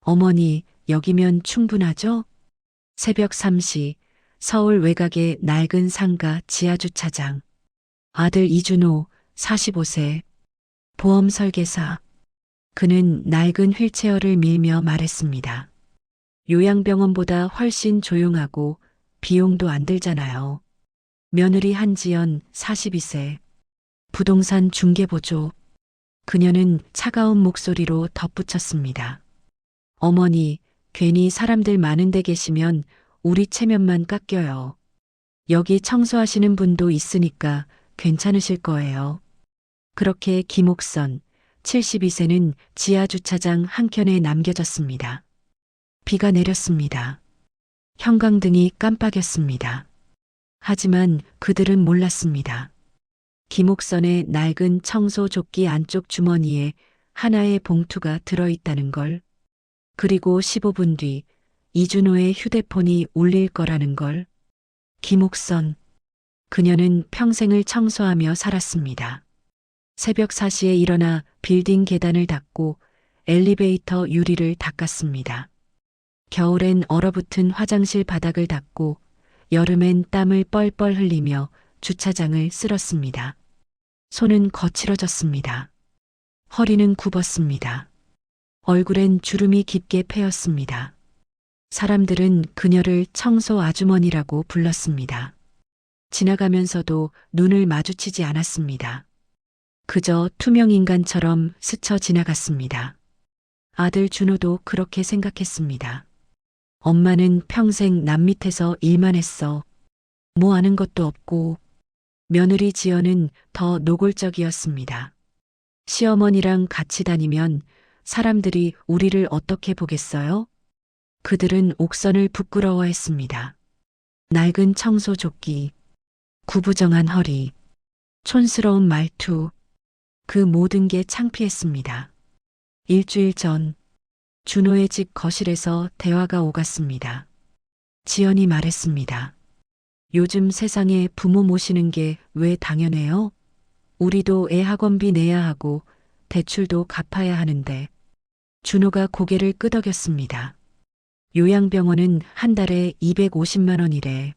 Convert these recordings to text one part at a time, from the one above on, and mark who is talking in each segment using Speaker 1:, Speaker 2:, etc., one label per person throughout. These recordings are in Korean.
Speaker 1: 어머니, 여기면 충분하죠? 새벽 3시, 서울 외곽의 낡은 상가 지하주차장. 아들 이준호, 45세. 보험 설계사. 그는 낡은 휠체어를 밀며 말했습니다. 요양병원보다 훨씬 조용하고 비용도 안 들잖아요. 며느리 한지연, 42세. 부동산 중개보조. 그녀는 차가운 목소리로 덧붙였습니다. 어머니, 괜히 사람들 많은 데 계시면 우리 체면만 깎여요. 여기 청소하시는 분도 있으니까 괜찮으실 거예요. 그렇게 김옥선, 72세는 지하주차장 한켠에 남겨졌습니다. 비가 내렸습니다. 형광등이 깜빡였습니다. 하지만 그들은 몰랐습니다. 김옥선의 낡은 청소 조끼 안쪽 주머니에 하나의 봉투가 들어있다는 걸, 그리고 15분 뒤 이준호의 휴대폰이 울릴 거라는 걸. 김옥선, 그녀는 평생을 청소하며 살았습니다. 새벽 4시에 일어나 빌딩 계단을 닦고 엘리베이터 유리를 닦았습니다. 겨울엔 얼어붙은 화장실 바닥을 닦고 여름엔 땀을 뻘뻘 흘리며 주차장을 쓸었습니다. 손은 거칠어졌습니다. 허리는 굽었습니다. 얼굴엔 주름이 깊게 패였습니다. 사람들은 그녀를 청소 아주머니라고 불렀습니다. 지나가면서도 눈을 마주치지 않았습니다. 그저 투명 인간처럼 스쳐 지나갔습니다. 아들 준호도 그렇게 생각했습니다. 엄마는 평생 남 밑에서 일만 했어. 뭐 아는 것도 없고. 며느리 지연은 더 노골적이었습니다. 시어머니랑 같이 다니면 사람들이 우리를 어떻게 보겠어요? 그들은 옥선을 부끄러워했습니다. 낡은 청소 조끼, 구부정한 허리, 촌스러운 말투, 그 모든 게 창피했습니다. 일주일 전 준호의 집 거실에서 대화가 오갔습니다. 지연이 말했습니다. 요즘 세상에 부모 모시는 게 왜 당연해요? 우리도 애 학원비 내야 하고 대출도 갚아야 하는데. 준호가 고개를 끄덕였습니다. 요양병원은 한 달에 250만 원이래.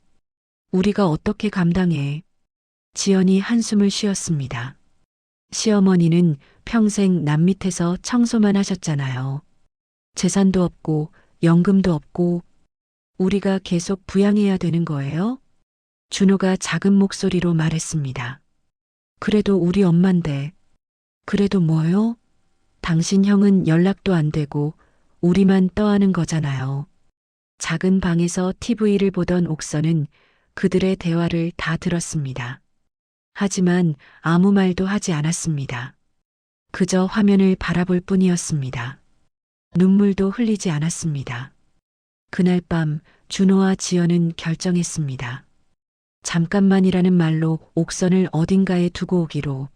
Speaker 1: 우리가 어떻게 감당해? 지연이 한숨을 쉬었습니다. 시어머니는 평생 남 밑에서 청소만 하셨잖아요. 재산도 없고 연금도 없고 우리가 계속 부양해야 되는 거예요? 준호가 작은 목소리로 말했습니다. 그래도 우리 엄만데. 그래도 뭐요? 당신 형은 연락도 안 되고 우리만 떠하는 거잖아요. 작은 방에서 TV를 보던 옥선은 그들의 대화를 다 들었습니다. 하지만 아무 말도 하지 않았습니다. 그저 화면을 바라볼 뿐이었습니다. 눈물도 흘리지 않았습니다. 그날 밤 준호와 지연은 결정했습니다. 잠깐만이라는 말로 옥선을 어딘가에 두고 오기로.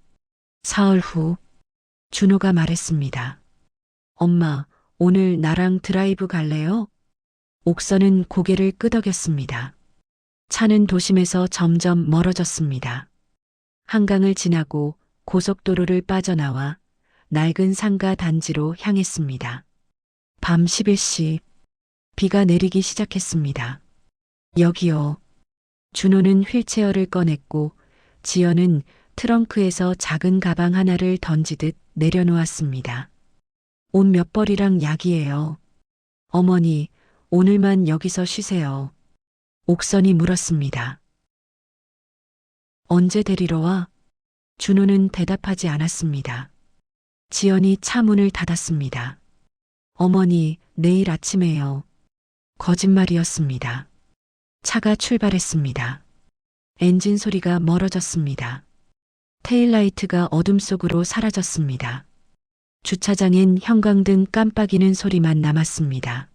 Speaker 1: 사흘 후 준호가 말했습니다. 엄마, 오늘 나랑 드라이브 갈래요? 옥선은 고개를 끄덕였습니다. 차는 도심에서 점점 멀어졌습니다. 한강을 지나고 고속도로를 빠져나와 낡은 상가 단지로 향했습니다. 밤 11시, 비가 내리기 시작했습니다. 여기요. 준호는 휠체어를 꺼냈고 지연은 트렁크에서 작은 가방 하나를 던지듯 내려놓았습니다. 옷 몇 벌이랑 약이에요. 어머니, 오늘만 여기서 쉬세요. 옥선이 물었습니다. 언제 데리러 와? 준호는 대답하지 않았습니다. 지연이 차 문을 닫았습니다. 어머니, 내일 아침에요. 거짓말이었습니다. 차가 출발했습니다. 엔진 소리가 멀어졌습니다. 테일라이트가 어둠 속으로 사라졌습니다. 주차장엔 형광등 깜빡이는 소리만 남았습니다.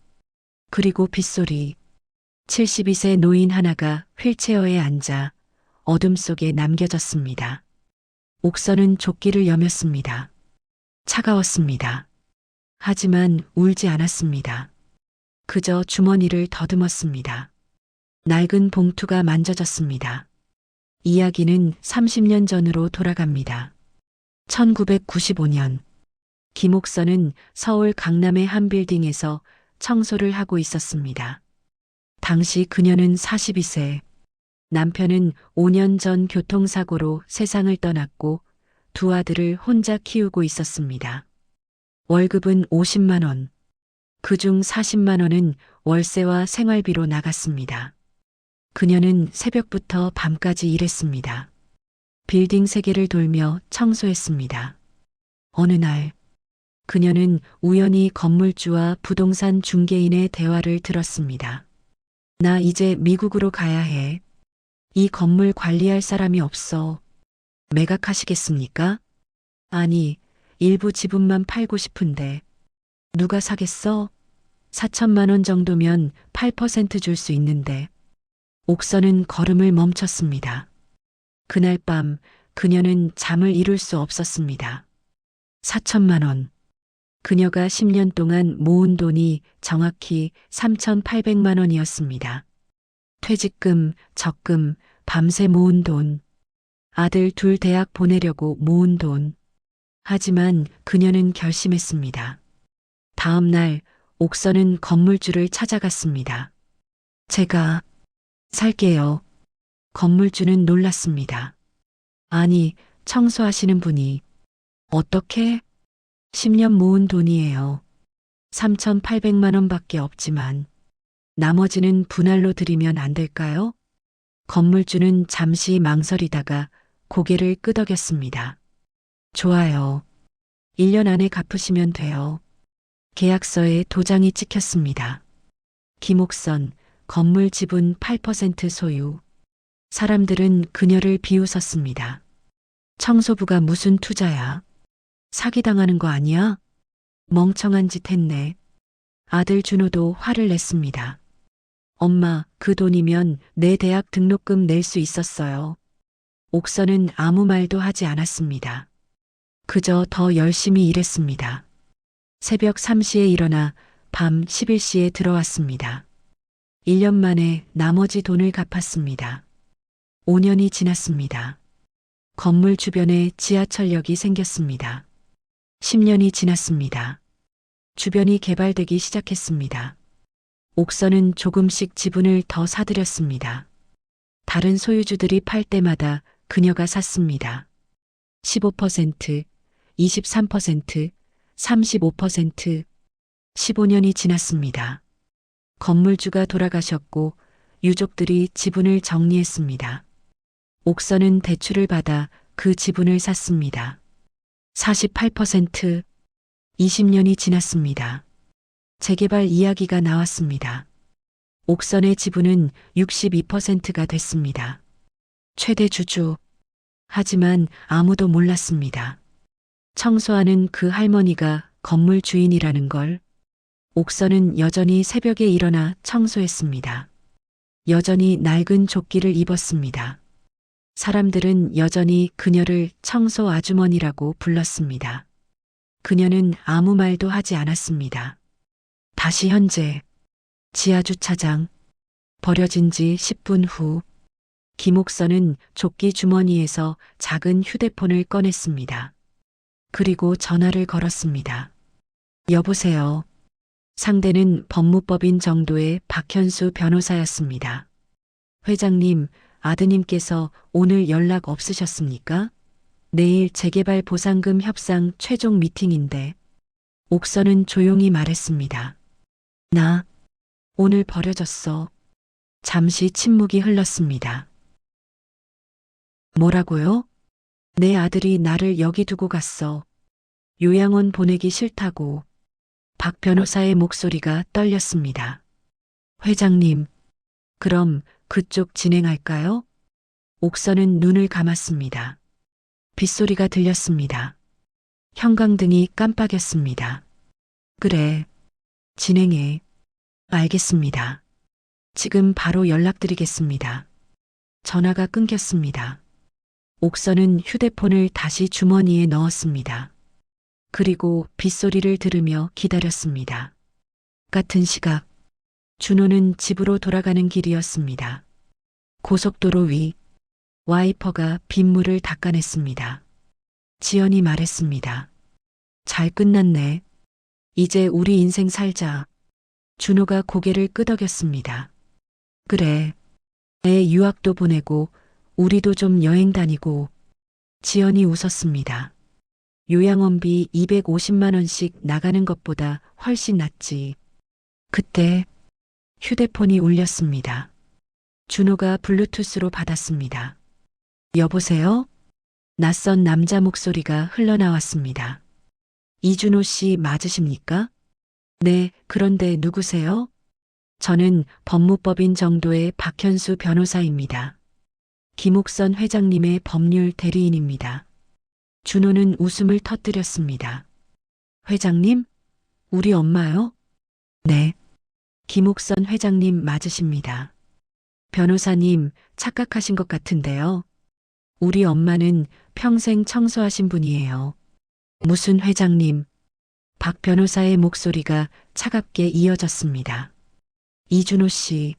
Speaker 1: 그리고 빗소리. 72세 노인 하나가 휠체어에 앉아 어둠 속에 남겨졌습니다. 옥선은 조끼를 여몄습니다. 차가웠습니다. 하지만 울지 않았습니다. 그저 주머니를 더듬었습니다. 낡은 봉투가 만져졌습니다. 이야기는 30년 전으로 돌아갑니다. 1995년 김옥선은 서울 강남의 한 빌딩에서 청소를 하고 있었습니다. 당시 그녀는 42세, 남편은 5년 전 교통사고로 세상을 떠났고 두 아들을 혼자 키우고 있었습니다. 월급은 50만 원, 그중 40만 원은 월세와 생활비로 나갔습니다. 그녀는 새벽부터 밤까지 일했습니다. 빌딩 3개를 돌며 청소했습니다. 어느 날, 그녀는 우연히 건물주와 부동산 중개인의 대화를 들었습니다. 나 이제 미국으로 가야 해. 이 건물 관리할 사람이 없어. 매각하시겠습니까? 아니, 일부 지분만 팔고 싶은데. 누가 사겠어? 4천만 원 정도면 8% 줄 수 있는데. 옥선은 걸음을 멈췄습니다. 그날 밤 그녀는 잠을 이룰 수 없었습니다. 4천만 원. 그녀가 10년 동안 모은 돈이 정확히 3,800만 원이었습니다. 퇴직금, 적금, 밤새 모은 돈. 아들 둘 대학 보내려고 모은 돈. 하지만 그녀는 결심했습니다. 다음 날 옥선은 건물주를 찾아갔습니다. 제가 살게요. 건물주는 놀랐습니다. 아니, 청소하시는 분이 어떻게? 10년 모은 돈이에요. 3,800만 원밖에 없지만 나머지는 분할로 드리면 안 될까요? 건물주는 잠시 망설이다가 고개를 끄덕였습니다. 좋아요. 1년 안에 갚으시면 돼요. 계약서에 도장이 찍혔습니다. 김옥선, 건물 지분 8% 소유. 사람들은 그녀를 비웃었습니다. 청소부가 무슨 투자야? 사기당하는 거 아니야? 멍청한 짓 했네. 아들 준호도 화를 냈습니다. 엄마, 그 돈이면 내 대학 등록금 낼 수 있었어요. 옥선은 아무 말도 하지 않았습니다. 그저 더 열심히 일했습니다. 새벽 3시에 일어나 밤 11시에 들어왔습니다. 1년 만에 나머지 돈을 갚았습니다. 5년이 지났습니다. 건물 주변에 지하철역이 생겼습니다. 10년이 지났습니다. 주변이 개발되기 시작했습니다. 옥선은 조금씩 지분을 더 사들였습니다. 다른 소유주들이 팔 때마다 그녀가 샀습니다. 15%, 23%, 35%, 15년이 지났습니다. 건물주가 돌아가셨고 유족들이 지분을 정리했습니다. 옥선은 대출을 받아 그 지분을 샀습니다. 48%, 20년이 지났습니다. 재개발 이야기가 나왔습니다. 옥선의 지분은 62%가 됐습니다. 최대 주주. 하지만 아무도 몰랐습니다. 청소하는 그 할머니가 건물 주인이라는 걸. 옥선은 여전히 새벽에 일어나 청소했습니다. 여전히 낡은 조끼를 입었습니다. 사람들은 여전히 그녀를 청소 아주머니라고 불렀습니다. 그녀는 아무 말도 하지 않았습니다. 다시 현재 지하주차장 버려진 지 10분 후 김옥선은 조끼 주머니에서 작은 휴대폰을 꺼냈습니다. 그리고 전화를 걸었습니다. 여보세요. 상대는 법무법인 정도의 박현수 변호사였습니다. 회장님, 아드님께서 오늘 연락 없으셨습니까? 내일 재개발 보상금 협상 최종 미팅인데. 옥선은 조용히 말했습니다. 나 오늘 버려졌어. 잠시 침묵이 흘렀습니다. 뭐라고요? 내 아들이 나를 여기 두고 갔어. 요양원 보내기 싫다고. 박 변호사의 목소리가 떨렸습니다. 회장님, 그럼 그쪽 진행할까요? 옥선은 눈을 감았습니다. 빗소리가 들렸습니다. 형광등이 깜빡였습니다. 그래, 진행해. 알겠습니다. 지금 바로 연락드리겠습니다. 전화가 끊겼습니다. 옥선은 휴대폰을 다시 주머니에 넣었습니다. 그리고 빗소리를 들으며 기다렸습니다. 같은 시각, 준호는 집으로 돌아가는 길이었습니다. 고속도로 위, 와이퍼가 빗물을 닦아냈습니다. 지연이 말했습니다. 잘 끝났네. 이제 우리 인생 살자. 준호가 고개를 끄덕였습니다. 그래. 애 유학도 보내고 우리도 좀 여행 다니고. 지연이 웃었습니다. 요양원비 250만 원씩 나가는 것보다 훨씬 낫지. 그때 휴대폰이 울렸습니다. 준호가 블루투스로 받았습니다. 여보세요? 낯선 남자 목소리가 흘러나왔습니다. 이준호 씨 맞으십니까? 네, 그런데 누구세요? 저는 법무법인 정도의 박현수 변호사입니다. 김옥선 회장님의 법률 대리인입니다. 준호는 웃음을 터뜨렸습니다. 회장님? 우리 엄마요? 네. 김옥선 회장님 맞으십니다. 변호사님 착각하신 것 같은데요. 우리 엄마는 평생 청소하신 분이에요. 무슨 회장님? 박 변호사의 목소리가 차갑게 이어졌습니다. 이준호 씨,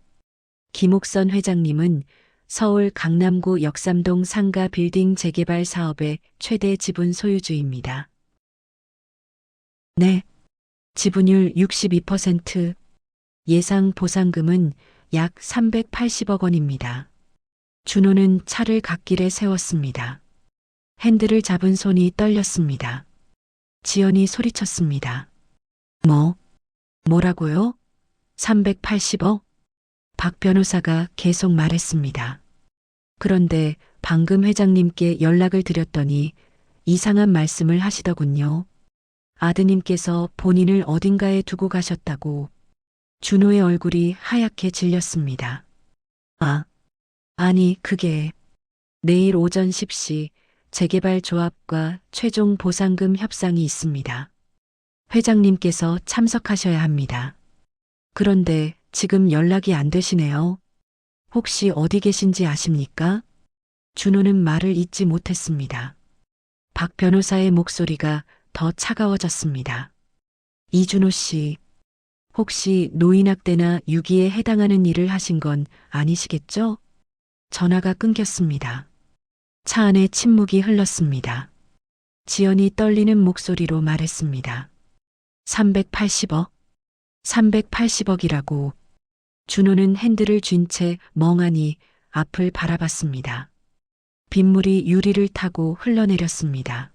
Speaker 1: 김옥선 회장님은 서울 강남구 역삼동 상가 빌딩 재개발 사업의 최대 지분 소유주입니다. 네, 지분율 62%, 예상 보상금은 약 380억 원입니다. 준호는 차를 갓길에 세웠습니다. 핸들을 잡은 손이 떨렸습니다. 지연이 소리쳤습니다. 뭐라고요? 380억? 박 변호사가 계속 말했습니다. 그런데 방금 회장님께 연락을 드렸더니 이상한 말씀을 하시더군요. 아드님께서 본인을 어딘가에 두고 가셨다고. 준호의 얼굴이 하얗게 질렸습니다. 아니 그게 내일 오전 10시 재개발 조합과 최종 보상금 협상이 있습니다. 회장님께서 참석하셔야 합니다. 그런데 지금 연락이 안 되시네요. 혹시 어디 계신지 아십니까? 준호는 말을 잇지 못했습니다. 박 변호사의 목소리가 더 차가워졌습니다. 이준호 씨, 혹시 노인학대나 유기에 해당하는 일을 하신 건 아니시겠죠? 전화가 끊겼습니다. 차 안에 침묵이 흘렀습니다. 지연이 떨리는 목소리로 말했습니다. 380억? 380억이라고. 준호는 핸들을 쥔 채 멍하니 앞을 바라봤습니다. 빗물이 유리를 타고 흘러내렸습니다.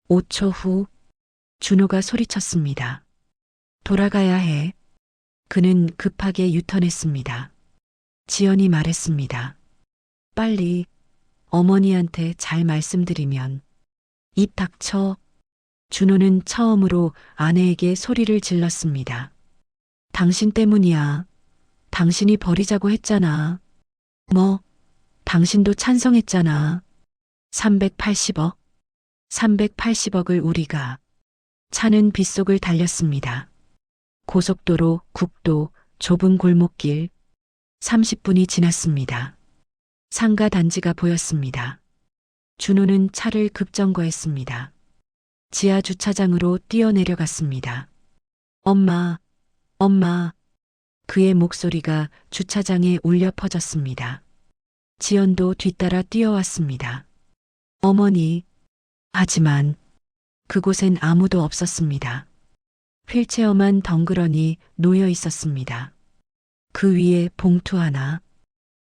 Speaker 1: 5초 후 준호가 소리쳤습니다. 돌아가야 해. 그는 급하게 유턴했습니다. 지연이 말했습니다. 빨리 어머니한테 잘 말씀드리면. 입 닥쳐. 준호는 처음으로 아내에게 소리를 질렀습니다. 당신 때문이야. 당신이 버리자고 했잖아. 당신도 찬성했잖아. 380억. 380억을 우리가. 차는 빗속을 달렸습니다. 고속도로, 국도, 좁은 골목길. 30분이 지났습니다. 상가 단지가 보였습니다. 준호는 차를 급정거했습니다. 지하 주차장으로 뛰어내려갔습니다. 엄마. 그의 목소리가 주차장에 울려 퍼졌습니다. 지연도 뒤따라 뛰어왔습니다. 어머니. 하지만 그곳엔 아무도 없었습니다. 휠체어만 덩그러니 놓여 있었습니다. 그 위에 봉투 하나.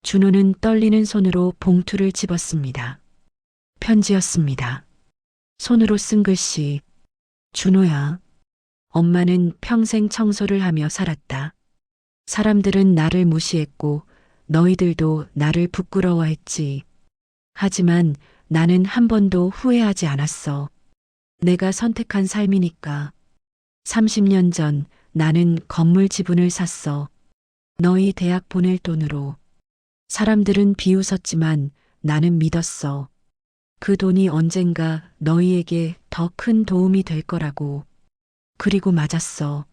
Speaker 1: 준호는 떨리는 손으로 봉투를 집었습니다. 편지였습니다. 손으로 쓴 글씨. 준호야. 엄마는 평생 청소를 하며 살았다. 사람들은 나를 무시했고 너희들도 나를 부끄러워했지. 하지만 나는 한 번도 후회하지 않았어. 내가 선택한 삶이니까. 30년 전 나는 건물 지분을 샀어. 너희 대학 보낼 돈으로. 사람들은 비웃었지만 나는 믿었어. 그 돈이 언젠가 너희에게 더 큰 도움이 될 거라고. 그리고 맞았어.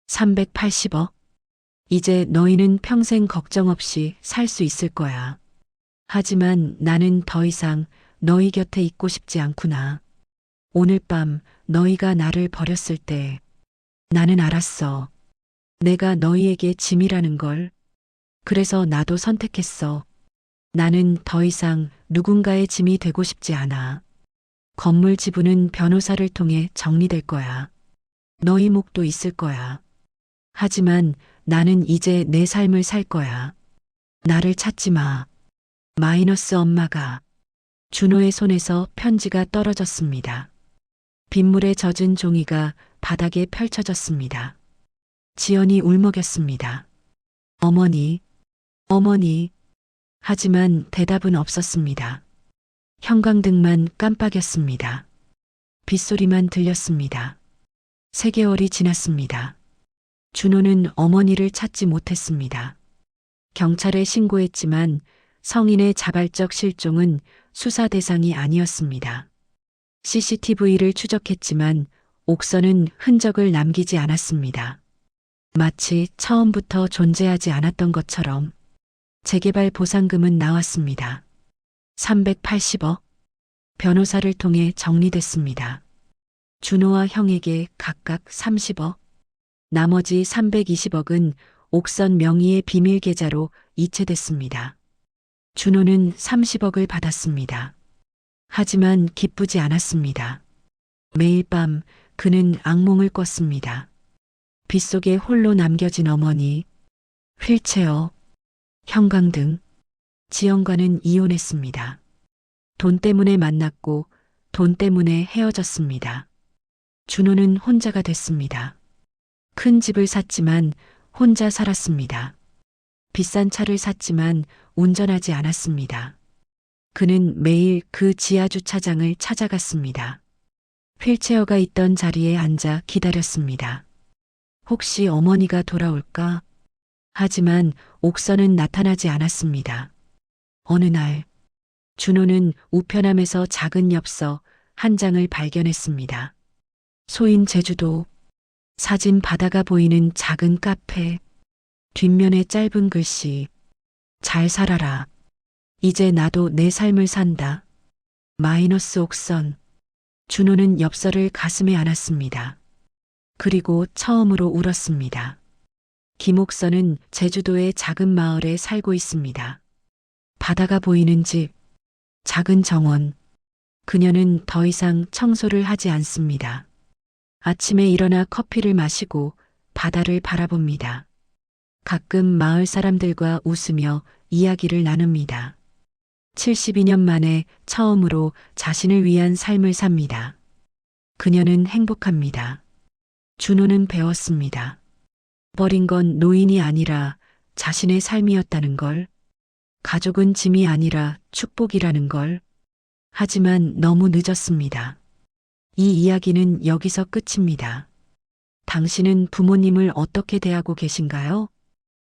Speaker 1: 380억. 이제 너희는 평생 걱정 없이 살 수 있을 거야. 하지만 나는 더 이상 너희 곁에 있고 싶지 않구나. 오늘 밤 너희가 나를 버렸을 때 나는 알았어. 내가 너희에게 짐이라는 걸. 그래서 나도 선택했어. 나는 더 이상 누군가의 짐이 되고 싶지 않아. 건물 지분은 변호사를 통해 정리될 거야. 너희 몫도 있을 거야. 하지만 나는 이제 내 삶을 살 거야. 나를 찾지 마. 마이너스 엄마가. 준호의 손에서 편지가 떨어졌습니다. 빗물에 젖은 종이가 바닥에 펼쳐졌습니다. 지연이 울먹였습니다. 어머니, 어머니. 하지만 대답은 없었습니다. 형광등만 깜빡였습니다. 빗소리만 들렸습니다. 3개월이 지났습니다. 준호는 어머니를 찾지 못했습니다. 경찰에 신고했지만 성인의 자발적 실종은 수사 대상이 아니었습니다. CCTV를 추적했지만 옥선은 흔적을 남기지 않았습니다. 마치 처음부터 존재하지 않았던 것처럼. 재개발 보상금은 나왔습니다. 380억. 변호사를 통해 정리됐습니다. 준호와 형에게 각각 30억. 나머지 320억은 옥선 명의의 비밀 계좌로 이체됐습니다. 준호는 30억을 받았습니다. 하지만 기쁘지 않았습니다. 매일 밤 그는 악몽을 꿨습니다. 빗속에 홀로 남겨진 어머니, 휠체어, 형광등. 지연과는 이혼했습니다. 돈 때문에 만났고 돈 때문에 헤어졌습니다. 준호는 혼자가 됐습니다. 큰 집을 샀지만 혼자 살았습니다. 비싼 차를 샀지만 운전하지 않았습니다. 그는 매일 그 지하 주차장을 찾아갔습니다. 휠체어가 있던 자리에 앉아 기다렸습니다. 혹시 어머니가 돌아올까? 하지만 옥선은 나타나지 않았습니다. 어느 날 준호는 우편함에서 작은 엽서 한 장을 발견했습니다. 소인 제주도. 사진 바다가 보이는 작은 카페. 뒷면에 짧은 글씨. 잘 살아라. 이제 나도 내 삶을 산다. 마이너스 옥선. 준호는 엽서를 가슴에 안았습니다. 그리고 처음으로 울었습니다. 김옥선은 제주도의 작은 마을에 살고 있습니다. 바다가 보이는 집, 작은 정원. 그녀는 더 이상 청소를 하지 않습니다. 아침에 일어나 커피를 마시고 바다를 바라봅니다. 가끔 마을 사람들과 웃으며 이야기를 나눕니다. 72년 만에 처음으로 자신을 위한 삶을 삽니다. 그녀는 행복합니다. 준호는 배웠습니다. 버린 건 노인이 아니라 자신의 삶이었다는 걸. 가족은 짐이 아니라 축복이라는 걸. 하지만 너무 늦었습니다. 이 이야기는 여기서 끝입니다. 당신은 부모님을 어떻게 대하고 계신가요?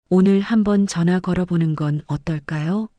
Speaker 1: 오늘 한번 전화 걸어보는 건 어떨까요?